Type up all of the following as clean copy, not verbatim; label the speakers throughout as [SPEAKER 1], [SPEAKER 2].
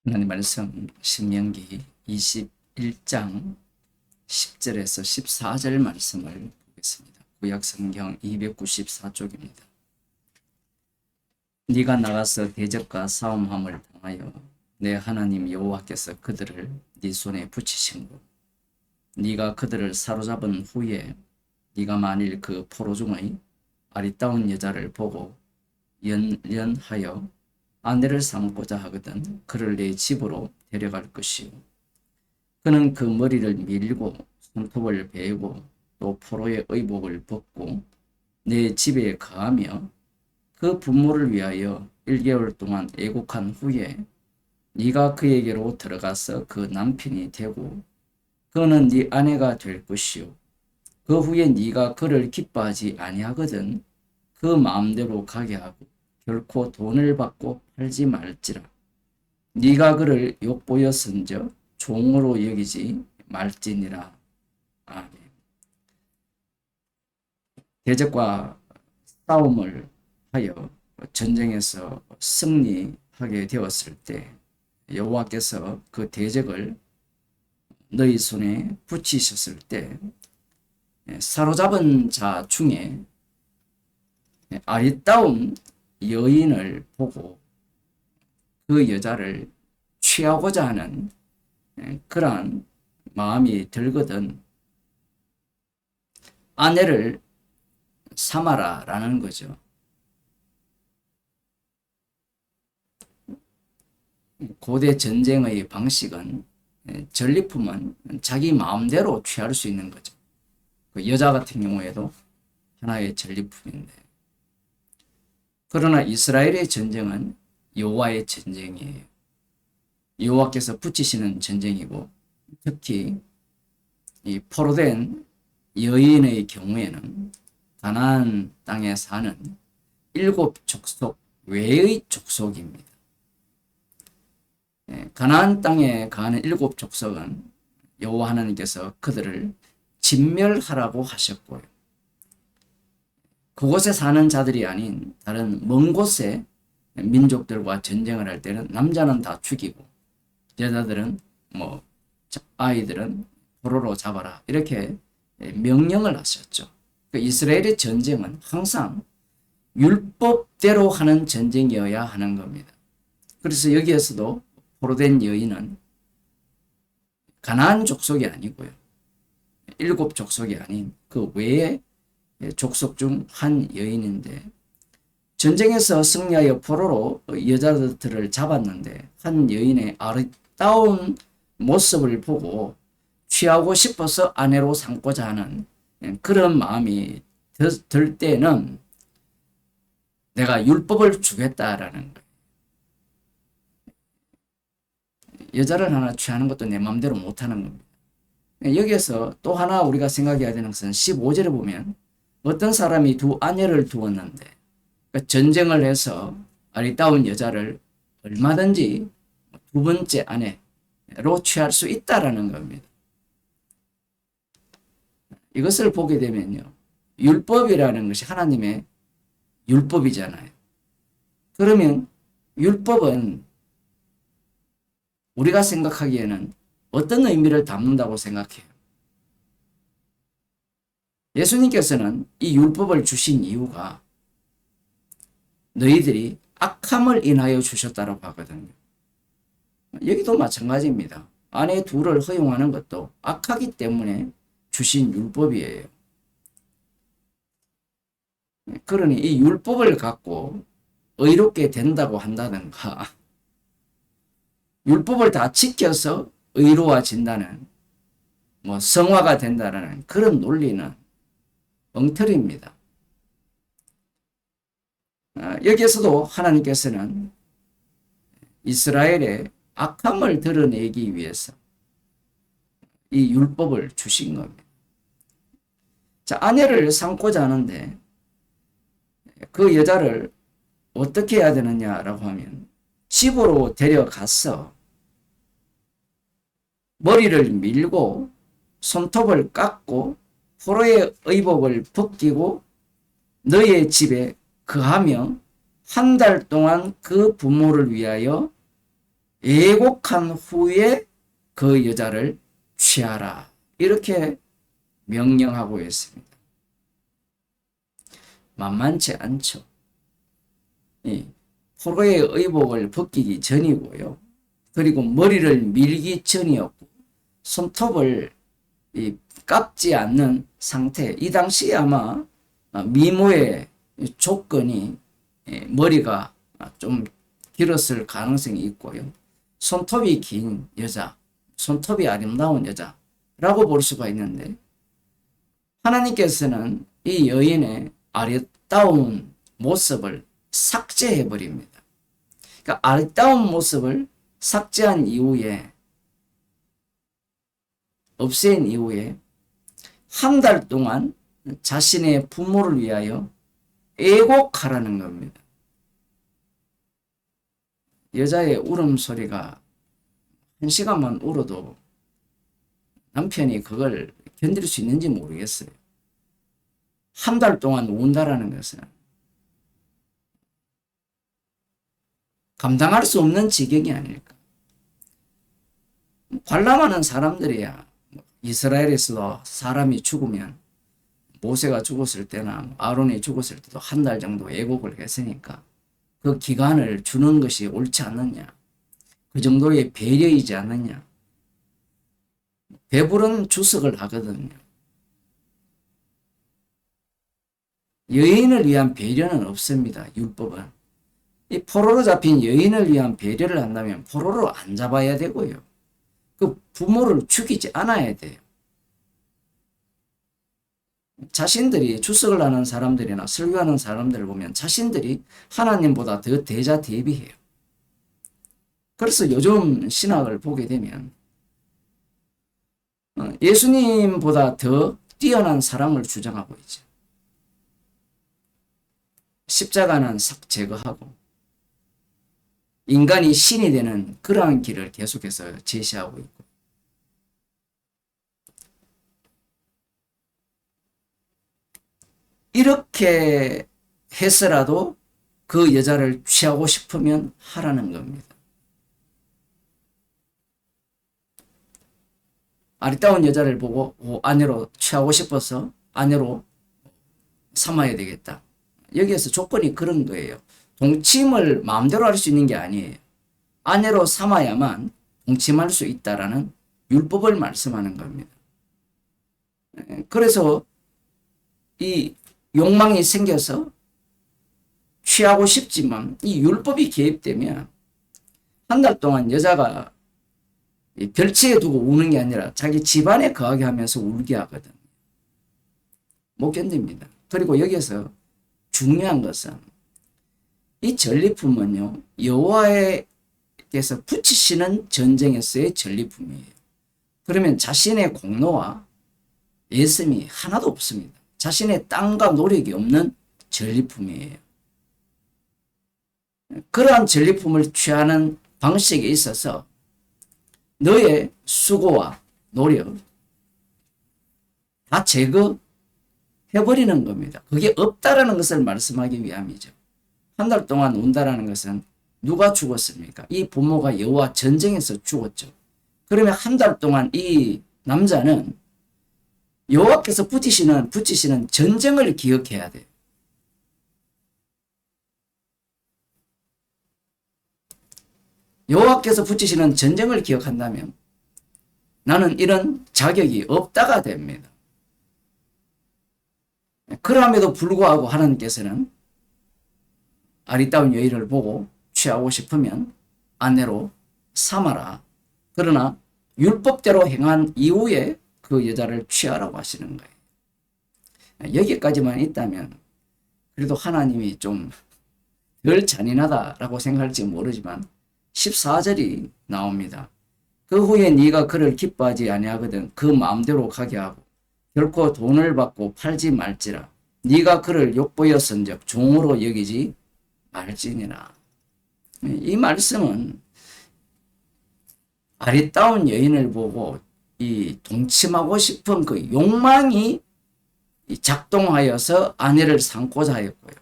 [SPEAKER 1] 하나님 말씀 신명기 21장 10절에서 14절 말씀을 보겠습니다. 구약 성경 294쪽입니다. 네가 나가서 대적과 싸움함을 당하여 내 하나님 여호와께서 그들을 네 손에 붙이신고 네가 그들을 사로잡은 후에 네가 만일 그 포로 중의 아리따운 여자를 보고 연연하여 아내를 삼고자 하거든 그를 내 집으로 데려갈 것이요 그는 그 머리를 밀고 손톱을 베고 또 포로의 의복을 벗고 내 집에 거하며 그 부모를 위하여 1개월 동안 애국한 후에 네가 그에게로 들어가서 그 남편이 되고 그는 네 아내가 될 것이요 그 후에 네가 그를 기뻐하지 아니하거든 그 마음대로 가게 하고 결코 돈을 받고 팔지 말지라. 네가 그를 욕보여 선저 종으로 여기지 말지니라. 아멘. 대적과 싸움을 하여 전쟁에서 승리하게 되었을 때 여호와께서 그 대적을 너희 손에 붙이셨을 때 사로잡은 자 중에 아리따운 여인을 보고 그 여자를 취하고자 하는 그러한 마음이 들거든 아내를 삼아라 라는 거죠. 고대 전쟁의 방식은 전리품은 자기 마음대로 취할 수 있는 거죠. 그 여자 같은 경우에도 하나의 전리품인데 그러나 이스라엘의 전쟁은 여호와의 전쟁이에요. 여호와께서 붙이시는 전쟁이고 특히 이 포로된 여인의 경우에는 가나안 땅에 사는 7족속 외의 족속입니다. 가나안 땅에 가는 7족속은 여호와 하나님께서 그들을 진멸하라고 하셨고요. 그곳에 사는 자들이 아닌 다른 먼 곳에 민족들과 전쟁을 할 때는 남자는 다 죽이고 여자들은 아이들은 포로로 잡아라 이렇게 명령을 하셨죠. 이스라엘의 전쟁은 항상 율법대로 하는 전쟁이어야 하는 겁니다. 그래서 여기에서도 포로된 여인은 가나안 족속이 아니고요. 7족속이 아닌 그 외에 족속 중 한 여인인데 전쟁에서 승리하여 포로로 여자들을 잡았는데 한 여인의 아름다운 모습을 보고 취하고 싶어서 아내로 삼고자 하는 그런 마음이 들 때는 내가 율법을 주겠다라는 거예요. 여자를 하나 취하는 것도 내 마음대로 못하는 겁니다. 여기에서 또 하나 우리가 생각해야 되는 것은 15절에 보면 어떤 사람이 두 아내를 두었는데 전쟁을 해서 아리따운 여자를 얼마든지 두 번째 아내로 취할 수 있다라는 겁니다. 이것을 보게 되면요. 율법이라는 것이 하나님의 율법이잖아요. 그러면 율법은 우리가 생각하기에는 어떤 의미를 담는다고 생각해요? 예수님께서는 이 율법을 주신 이유가 너희들이 악함을 인하여 주셨다고 하거든요. 여기도 마찬가지입니다. 아내 둘을 허용하는 것도 악하기 때문에 주신 율법이에요. 그러니 이 율법을 갖고 의롭게 된다고 한다든가 율법을 다 지켜서 의로워진다는 성화가 된다는 그런 논리는 엉터리입니다. 여기에서도 하나님께서는 이스라엘의 악함을 드러내기 위해서 이 율법을 주신 겁니다. 자, 아내를 삼고자 하는데 그 여자를 어떻게 해야 되느냐라고 하면 집으로 데려가서 머리를 밀고 손톱을 깎고 포로의 의복을 벗기고 너의 집에 거하며 한 달 동안 그 부모를 위하여 애곡한 후에 그 여자를 취하라. 이렇게 명령하고 있습니다. 만만치 않죠. 이 포로의 의복을 벗기기 전이고요. 그리고 머리를 밀기 전이었고 손톱을 깎지 않는 상태. 이 당시에 아마 미모의 조건이 머리가 좀 길었을 가능성이 있고요. 손톱이 긴 여자, 손톱이 아름다운 여자라고 볼 수가 있는데 하나님께서는 이 여인의 아름다운 모습을 삭제해 버립니다. 그러니까 아름다운 모습을 삭제한 이후에 없앤 이후에 한 달 동안 자신의 부모를 위하여 애곡하라는 겁니다. 여자의 울음소리가 1시간만 울어도 남편이 그걸 견딜 수 있는지 모르겠어요. 한 달 동안 운다라는 것은 감당할 수 없는 지경이 아닐까. 관람하는 사람들이야 이스라엘에서도 사람이 죽으면 모세가 죽었을 때나 아론이 죽었을 때도 한 달 정도 애곡을 했으니까 그 기간을 주는 것이 옳지 않느냐. 그 정도의 배려이지 않느냐. 배부른 주석을 하거든요. 여인을 위한 배려는 없습니다. 율법은. 이 포로로 잡힌 여인을 위한 배려를 한다면 포로로 안 잡아야 되고요. 그 부모를 죽이지 않아야 돼요. 자신들이 주석을 하는 사람들이나 설교하는 사람들을 보면 자신들이 하나님보다 더 대자대비해요. 그래서 요즘 신학을 보게 되면 예수님보다 더 뛰어난 사랑을 주장하고 있죠. 십자가는 싹 제거하고 인간이 신이 되는 그러한 길을 계속해서 제시하고 있고 이렇게 해서라도 그 여자를 취하고 싶으면 하라는 겁니다. 아리따운 여자를 보고 아내로 취하고 싶어서 아내로 삼아야 되겠다. 여기에서 조건이 그런 거예요. 동침을 마음대로 할 수 있는 게 아니에요. 아내로 삼아야만 동침할 수 있다라는 율법을 말씀하는 겁니다. 그래서 이 욕망이 생겨서 취하고 싶지만 이 율법이 개입되면 한 달 동안 여자가 별치에 두고 우는 게 아니라 자기 집안에 거하게 하면서 울게 하거든. 못 견딥니다. 그리고 여기서 중요한 것은 이 전리품은요 여호와께서 붙이시는 전쟁에서의 전리품이에요. 그러면 자신의 공로와 예심이 하나도 없습니다. 자신의 땀과 노력이 없는 전리품이에요. 그러한 전리품을 취하는 방식에 있어서 너의 수고와 노력 다 제거해버리는 겁니다. 그게 없다라는 것을 말씀하기 위함이죠. 한 달 동안 운다라는 것은 누가 죽었습니까? 이 부모가 여호와 전쟁에서 죽었죠. 그러면 한 달 동안 이 남자는 여호와께서 붙이시는 전쟁을 기억해야 돼요. 여호와께서 붙이시는 전쟁을 기억한다면 나는 이런 자격이 없다가 됩니다. 그럼에도 불구하고 하나님께서는 아리따운 여인을 보고 취하고 싶으면 아내로 삼아라. 그러나 율법대로 행한 이후에 그 여자를 취하라고 하시는 거예요. 여기까지만 있다면 그래도 하나님이 좀 덜 잔인하다라고 생각할지 모르지만 14절이 나옵니다. 그 후에 네가 그를 기뻐하지 아니하거든 그 마음대로 가게 하고 결코 돈을 받고 팔지 말지라. 네가 그를 욕보였은즉 종으로 여기지 말지니라. 이 말씀은 아리따운 여인을 보고 이 동침하고 싶은 그 욕망이 작동하여서 아내를 삼고자 하였고요.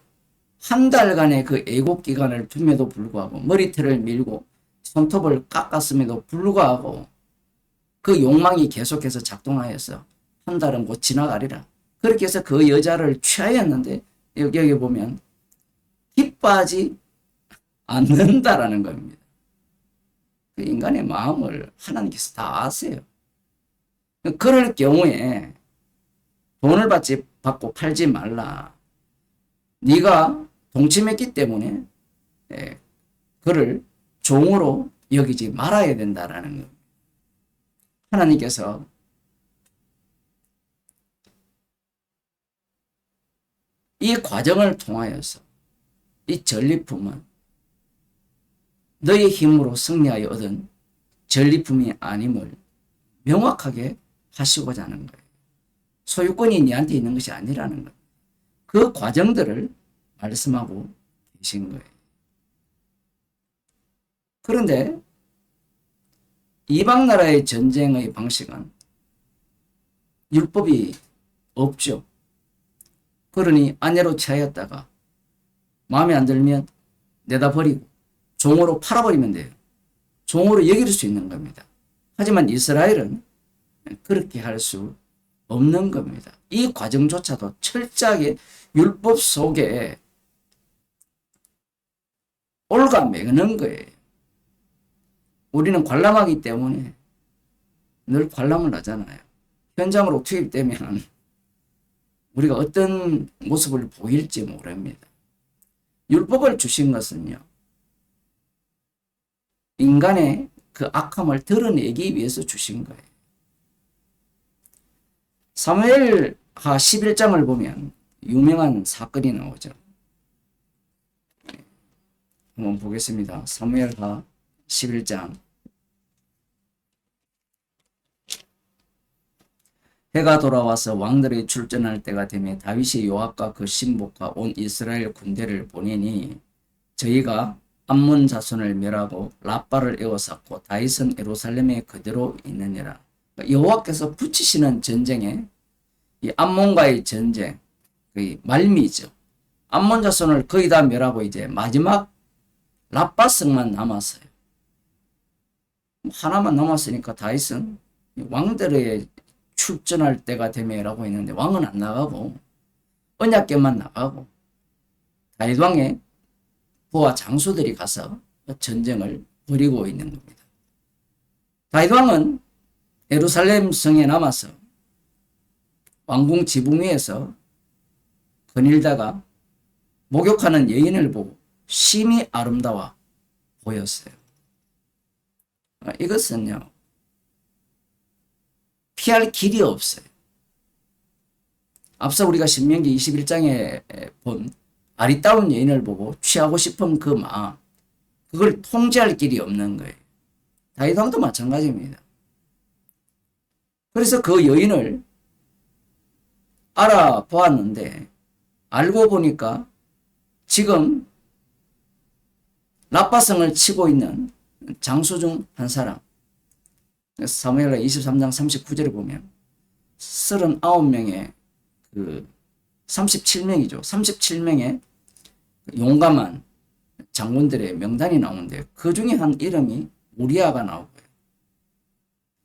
[SPEAKER 1] 한 달간의 그 애곡 기간을 둠에도 불구하고 머리털을 밀고 손톱을 깎았음에도 불구하고 그 욕망이 계속해서 작동하여서 한 달은 곧 지나가리라. 그렇게 해서 그 여자를 취하였는데 여기 보면 기뻐하지 않는다라는 겁니다. 그 인간의 마음을 하나님께서 다 아세요. 그럴 경우에 돈을 받고 팔지 말라. 네가 동침했기 때문에 그를 종으로 여기지 말아야 된다라는 겁니다. 하나님께서 이 과정을 통하여서 이 전리품은 너의 힘으로 승리하여 얻은 전리품이 아님을 명확하게 하시고자 하는 거예요. 소유권이 네한테 있는 것이 아니라는 거예요. 그 과정들을 말씀하고 계신 거예요. 그런데 이방 나라의 전쟁의 방식은 율법이 없죠. 그러니 아내로 취하였다가 마음에 안 들면 내다 버리고 종으로 팔아버리면 돼요. 종으로 여길 수 있는 겁니다. 하지만 이스라엘은 그렇게 할 수 없는 겁니다. 이 과정조차도 철저하게 율법 속에 올가매는 거예요. 우리는 관람하기 때문에 늘 관람을 하잖아요. 현장으로 투입되면 우리가 어떤 모습을 보일지 모릅니다. 율법을 주신 것은요, 인간의 그 악함을 드러내기 위해서 주신 거예요. 사무엘하 11장을 보면 유명한 사건이 나오죠. 한번 보겠습니다. 사무엘하 11장. 해가 돌아와서 왕들이 출전할 때가 되매 다윗이 요압과 그 신복과 온 이스라엘 군대를 보내니 저희가 암몬 자손을 멸하고 라빠를 에워쌌고 다윗은 예루살렘에 그대로 있느니라. 여호와께서 붙이시는 전쟁에 이 암몬과의 전쟁, 그 말미죠. 암몬 자손을 거의 다 멸하고 이제 마지막 라빠성만 남았어요. 하나만 남았으니까 다윗은 왕들의 출전할 때가 되매라고 했는데 왕은 안 나가고 언약궤만 나가고 다윗 왕의 부하 장수들이 가서 전쟁을 벌이고 있는 겁니다. 다윗 왕은 예루살렘 성에 남아서 왕궁 지붕 위에서 거닐다가 목욕하는 여인을 보고 심히 아름다워 보였어요. 이것은요, 피할 길이 없어요. 앞서 우리가 신명기 21장에 본 아리따운 여인을 보고 취하고 싶은 그 마음, 그걸 통제할 길이 없는 거예요. 다윗 왕도 마찬가지입니다. 그래서 그 여인을 알아보았는데 알고 보니까 지금 라빠성을 치고 있는 장수 중 한 사람, 사무엘하 23장 39절에 보면 39명의 37명이죠. 37명의 용감한 장군들의 명단이 나오는데 그 중에 한 이름이 우리아가 나오고요.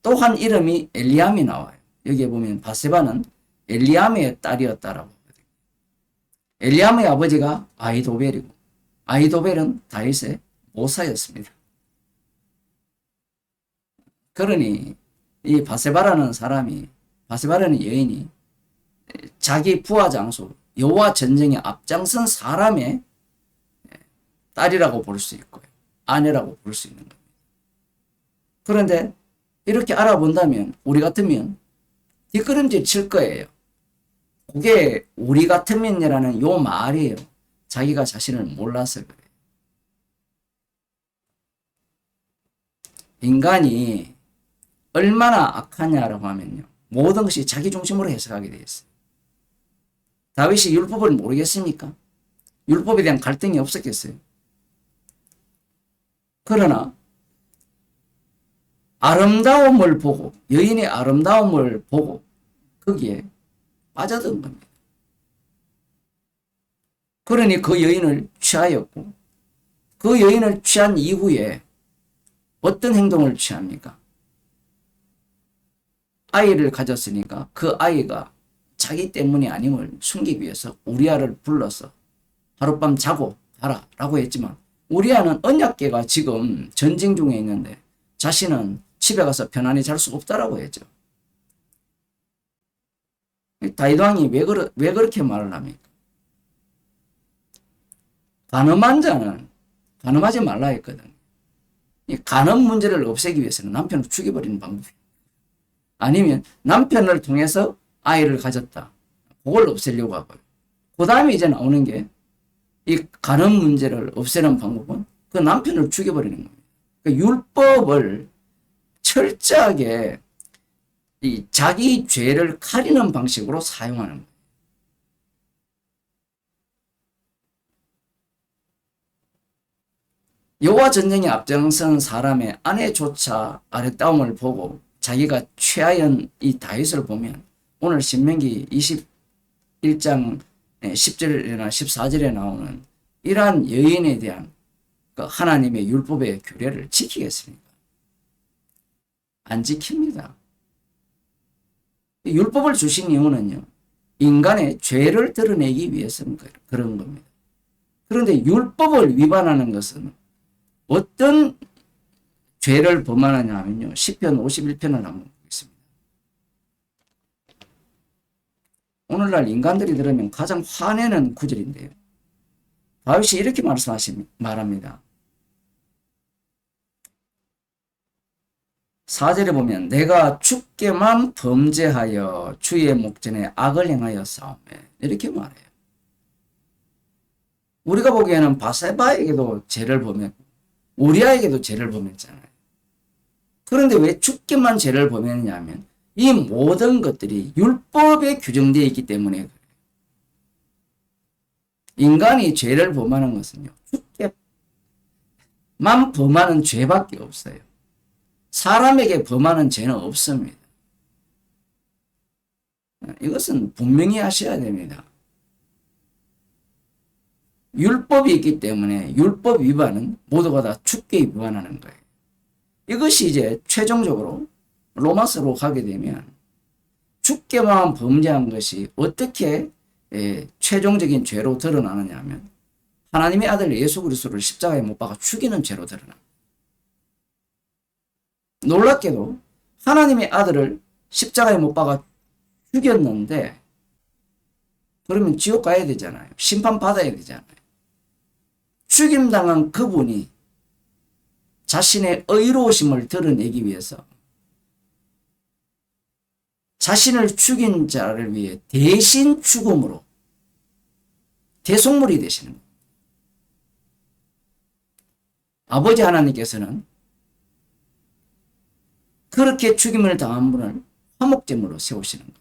[SPEAKER 1] 또 한 이름이 엘리암이 나와요. 여기에 보면 바세바는 엘리암의 딸이었다라고 하거든요. 엘리암의 아버지가 아히도벨이고 아히도벨은 다윗의 모사였습니다. 그러니 이 바세바라는 여인이 자기 부하 장수 여호와 전쟁에 앞장선 사람의 딸이라고 볼 수 있고요. 아내라고 볼 수 있는 겁니다. 그런데 이렇게 알아본다면 우리 같으면 뒷걸음질 칠 거예요. 그게 우리 같으면이라는 요 말이에요. 자기가 자신을 몰라서 그래요. 인간이 얼마나 악하냐라고 하면요, 모든 것이 자기 중심으로 해석하게 되어 있어요. 다윗이 율법을 모르겠습니까? 율법에 대한 갈등이 없었겠어요? 그러나 아름다움을 보고, 여인의 아름다움을 보고 거기에 빠져든 겁니다. 그러니 그 여인을 취하였고 그 여인을 취한 이후에 어떤 행동을 취합니까? 아이를 가졌으니까 그 아이가 자기 때문이 아님을 숨기기 위해서 우리아를 불러서 하룻밤 자고 가라 라고 했지만, 우리아는 언약궤가 지금 전쟁 중에 있는데 자신은 집에 가서 편안히 잘 수 없다라고 했죠. 다윗 왕이 왜 그렇게 말을 합니까? 간음한 자는 간음하지 말라 했거든. 이 간음 문제를 없애기 위해서는 남편을 죽여버리는 방법이에요. 아니면 남편을 통해서 아이를 가졌다, 그걸 없애려고 하고요. 그 다음에 이제 나오는 게, 이 간음 문제를 없애는 방법은 그 남편을 죽여버리는 겁니다. 그 율법을 철저하게 이 자기 죄를 가리는 방식으로 사용하는 거예요. 여호와 전쟁에 앞장선 사람의 아내조차 아랫다움을 보고 자기가 취하연 이 다윗을 보면, 오늘 신명기 21장 10절이나 14절에 나오는 이러한 여인에 대한 그 하나님의 율법의 규례를 지키겠습니까? 안 지킵니다. 율법을 주신 이유는요, 인간의 죄를 드러내기 위해서 그런 겁니다. 그런데 율법을 위반하는 것은 어떤 죄를 범하느냐 하면요, 시편 51편을 한번 보겠습니다. 오늘날 인간들이 들으면 가장 화내는 구절인데요, 다윗이 이렇게 말합니다. 4절에 보면 내가 주께만 범죄하여 주의 목전에 악을 행하여 싸우매, 이렇게 말해요. 우리가 보기에는 바세바에게도 죄를 범했고 우리아에게도 죄를 범했잖아요. 그런데 왜 주께만 죄를 범했느냐 하면, 이 모든 것들이 율법에 규정되어 있기 때문에 그래요. 인간이 죄를 범하는 것은요, 주께만 범하는 죄밖에 없어요. 사람에게 범하는 죄는 없습니다. 이것은 분명히 하셔야 됩니다. 율법이 있기 때문에 율법 위반은 모두가 다 주께 위반하는 거예요. 이것이 이제 최종적으로 로마서로 가게 되면, 주께만 범죄한 것이 어떻게 최종적인 죄로 드러나느냐 하면, 하나님의 아들 예수 그리스도를 십자가에 못 박아 죽이는 죄로 드러납니다. 놀랍게도 하나님의 아들을 십자가에 못 박아 죽였는데, 그러면 지옥 가야 되잖아요. 심판받아야 되잖아요. 죽임당한 그분이 자신의 의로우심을 드러내기 위해서 자신을 죽인 자를 위해 대신 죽음으로 대속물이 되시는 거예요. 아버지 하나님께서는 그렇게 죽임을 당한 분을 화목제물로 세우시는 거예요.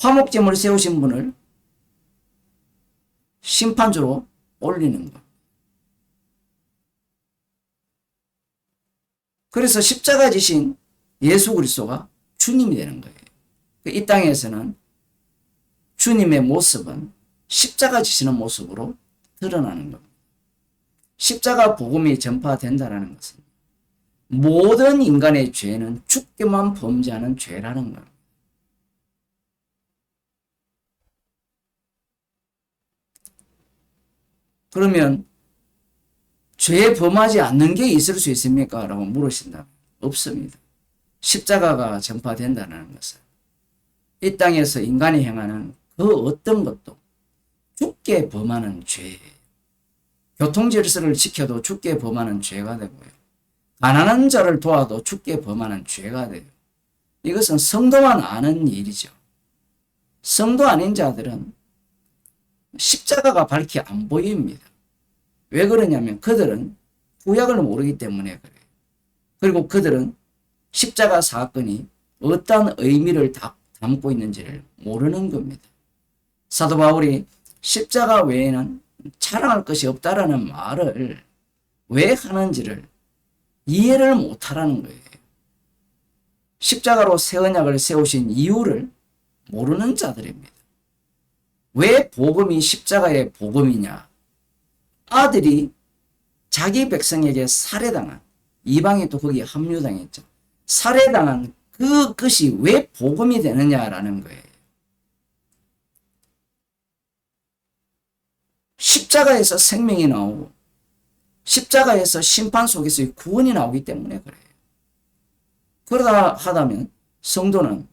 [SPEAKER 1] 화목제물을 세우신 분을 심판주로 올리는 거예요. 그래서 십자가 지신 예수 그리스도가 주님이 되는 거예요. 이 땅에서는 주님의 모습은 십자가 지시는 모습으로 드러나는 겁니다. 십자가 복음이 전파된다는 것은 모든 인간의 죄는 주께만 범죄하는 죄라는 겁니다. 그러면 죄 범하지 않는 게 있을 수 있습니까? 라고 물으신다면 없습니다. 십자가가 전파된다는 것은 이 땅에서 인간이 행하는 그 어떤 것도 주께 범하는 죄예요. 교통질서를 지켜도 주께 범하는 죄가 되고요. 가난한 자를 도와도 주께 범하는 죄가 돼요. 이것은 성도만 아는 일이죠. 성도 아닌 자들은 십자가가 밝히 안 보입니다. 왜 그러냐면 그들은 구약을 모르기 때문에 그래요. 그리고 그들은 십자가 사건이 어떠한 의미를 담고 있는지를 모르는 겁니다. 사도 바울이 십자가 외에는 자랑할 것이 없다라는 말을 왜 하는지를 이해를 못하라는 거예요. 십자가로 새 언약을 세우신 이유를 모르는 자들입니다. 왜 복음이 십자가의 복음이냐? 아들이 자기 백성에게 살해당한 이방이 또 거기에 합류당했죠. 살해당한 그것이 왜 복음이 되느냐라는 거예요. 십자가에서 생명이 나오고 십자가에서 심판 속에서의 구원이 나오기 때문에 그래요. 그러다 하다면 성도는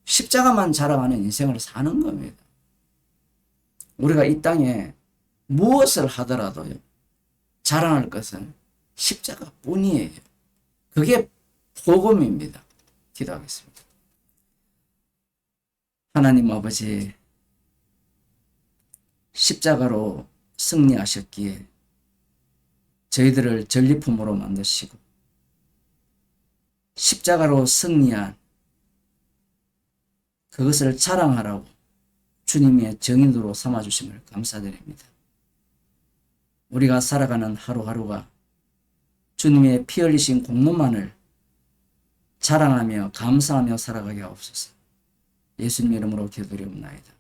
[SPEAKER 1] 십자가만 자랑하는 인생을 사는 겁니다. 우리가 이 땅에 무엇을 하더라도요, 자랑할 것은 십자가뿐이에요. 그게 복음입니다. 기도하겠습니다. 하나님 아버지, 십자가로 승리하셨기에 저희들을 전리품으로 만드시고 십자가로 승리한 그것을 자랑하라고 주님의 정인으로 삼아주심을 감사드립니다. 우리가 살아가는 하루하루가 주님의 피 흘리신 공로만을 자랑하며 감사하며 살아가게 하옵소서. 예수님 이름으로 기도드리옵나이다.